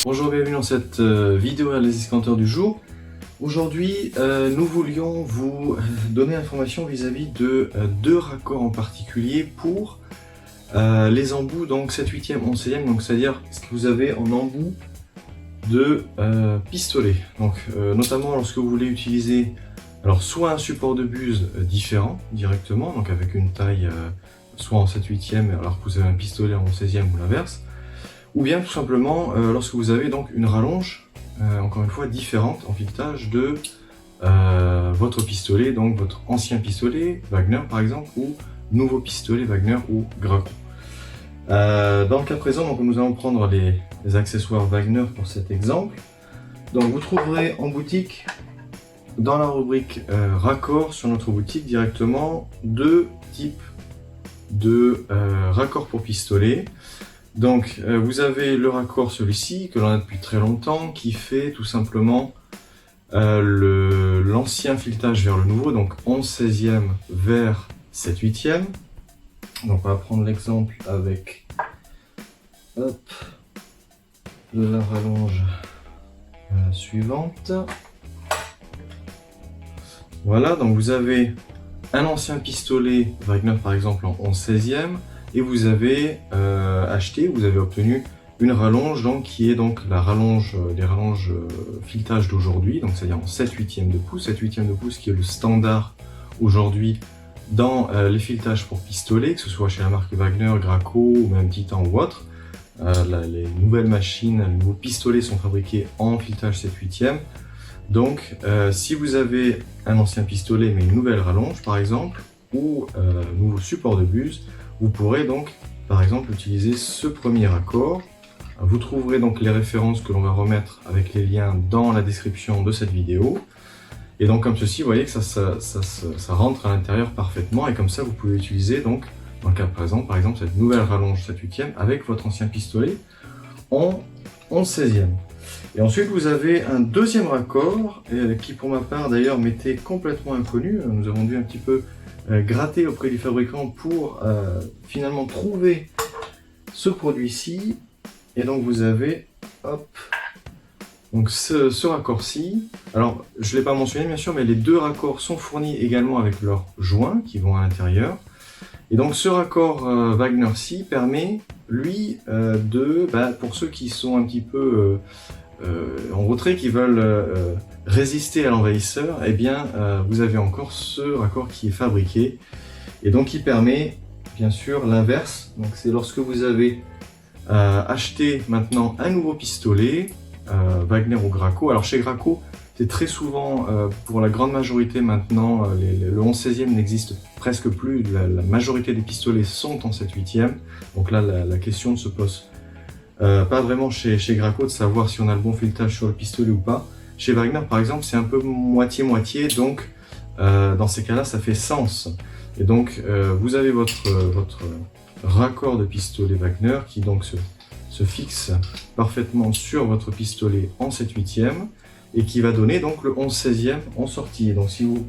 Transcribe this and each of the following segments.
Bonjour, bienvenue dans cette vidéo à les escanteurs du jour. Aujourd'hui, nous voulions vous donner information vis-à-vis de deux raccords en particulier pour les embouts, donc 7, 8e, 11, 16e, donc c'est-à-dire ce que vous avez en embout de pistolet. Donc notamment lorsque vous voulez utiliser alors soit un support de buse différent directement, donc avec une taille soit en 7, 8e alors que vous avez un pistolet en 11, 16e ou l'inverse, ou bien tout simplement lorsque vous avez donc une rallonge, encore une fois différente en filetage de votre pistolet, donc votre ancien pistolet Wagner par exemple, ou nouveau pistolet Wagner ou Graco. Dans le cas présent, donc, nous allons prendre les accessoires Wagner pour cet exemple. Donc vous trouverez en boutique, dans la rubrique raccords sur notre boutique directement, deux types de raccords pour pistolet. Donc vous avez le raccord, celui-ci, que l'on a depuis très longtemps, qui fait tout simplement l'ancien filetage vers le nouveau, donc 11 16e vers 7 8e. Donc on va prendre l'exemple avec la rallonge suivante. Voilà, donc vous avez un ancien pistolet Wagner par exemple en 11 16e, et vous avez vous avez obtenu une rallonge donc, qui est donc la rallonge, les rallonges filetage d'aujourd'hui, donc c'est-à-dire en 7 8e de pouce, 7 8e de pouce qui est le standard aujourd'hui dans les filetages pour pistolet, que ce soit chez la marque Wagner, Graco ou même Titan ou autre. Les nouvelles machines, les nouveaux pistolets sont fabriqués en filetage 7 8e. Donc si vous avez un ancien pistolet mais une nouvelle rallonge par exemple, ou nouveau support de buse, vous pourrez donc par exemple utiliser ce premier raccord. Vous trouverez donc les références que l'on va remettre avec les liens dans la description de cette vidéo. Et donc comme ceci, vous voyez que ça rentre à l'intérieur parfaitement, et comme ça vous pouvez utiliser donc, dans le cas présent, par exemple cette nouvelle rallonge 7 8e avec votre ancien pistolet en 11 16e. Et ensuite vous avez un deuxième raccord qui pour ma part d'ailleurs m'était complètement inconnu. Nous avons dû un petit peu gratter auprès du fabricant pour finalement trouver ce produit-ci. Et donc vous avez donc ce raccord-ci. Alors je ne l'ai pas mentionné bien sûr, mais les deux raccords sont fournis également avec leurs joints qui vont à l'intérieur. Et donc ce raccord Wagner-ci permet lui pour ceux qui sont un petit peu en retrait, qui veulent résister à l'envahisseur, eh bien vous avez encore ce raccord qui est fabriqué et donc qui permet bien sûr l'inverse. Donc c'est lorsque vous avez acheté maintenant un nouveau pistolet Wagner ou Graco. Alors chez Graco, c'est très souvent, pour la grande majorité maintenant, le 11 16e n'existe presque plus. La majorité des pistolets sont en 7 8e. Donc là, la question ne se pose pas vraiment chez Graco de savoir si on a le bon filetage sur le pistolet ou pas. Chez Wagner, par exemple, c'est un peu moitié-moitié. Donc, dans ces cas-là, ça fait sens. Et donc, vous avez votre raccord de pistolet Wagner qui donc se fixe parfaitement sur votre pistolet en 7 8e. Et qui va donner donc le 11 16e en sortie. Et donc si vous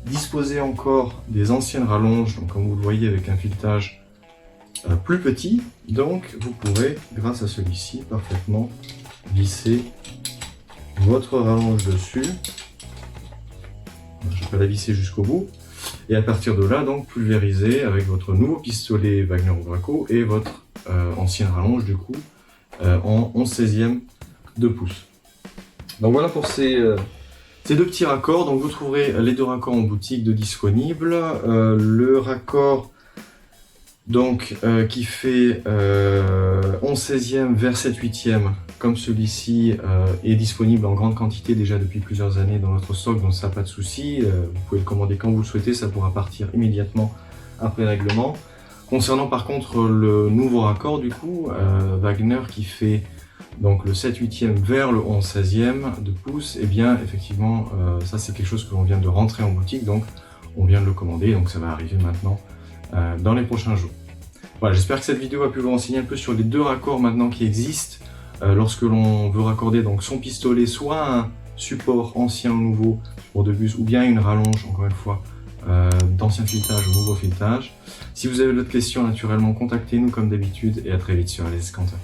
disposez encore des anciennes rallonges, donc comme vous le voyez avec un filetage plus petit, donc vous pourrez, grâce à celui-ci, parfaitement visser votre rallonge dessus. Je vais la visser jusqu'au bout. Et à partir de là, donc pulvériser avec votre nouveau pistolet Wagner ou Graco et votre ancienne rallonge du coup en 11 16e de pouce. Donc voilà pour ces deux petits raccords. Donc vous trouverez les deux raccords en boutique de disponibles. Le raccord donc qui fait 11 16e vers 7 8e comme celui-ci est disponible en grande quantité déjà depuis plusieurs années dans notre stock, donc ça pas de souci. Vous pouvez le commander quand vous le souhaitez, ça pourra partir immédiatement après règlement. Concernant par contre le nouveau raccord du coup, Wagner qui fait donc le 7 8e vers le 11 16e de pouce, et bien effectivement ça c'est quelque chose que l'on vient de rentrer en boutique, donc on vient de le commander, donc ça va arriver maintenant dans les prochains jours. Voilà, j'espère que cette vidéo a pu vous renseigner un peu sur les deux raccords maintenant qui existent lorsque l'on veut raccorder donc son pistolet, soit un support ancien ou nouveau pour de bus, ou bien une rallonge, encore une fois, d'ancien filetage ou nouveau filetage. Si vous avez d'autres questions, naturellement, contactez-nous comme d'habitude, et à très vite sur les escanteurs.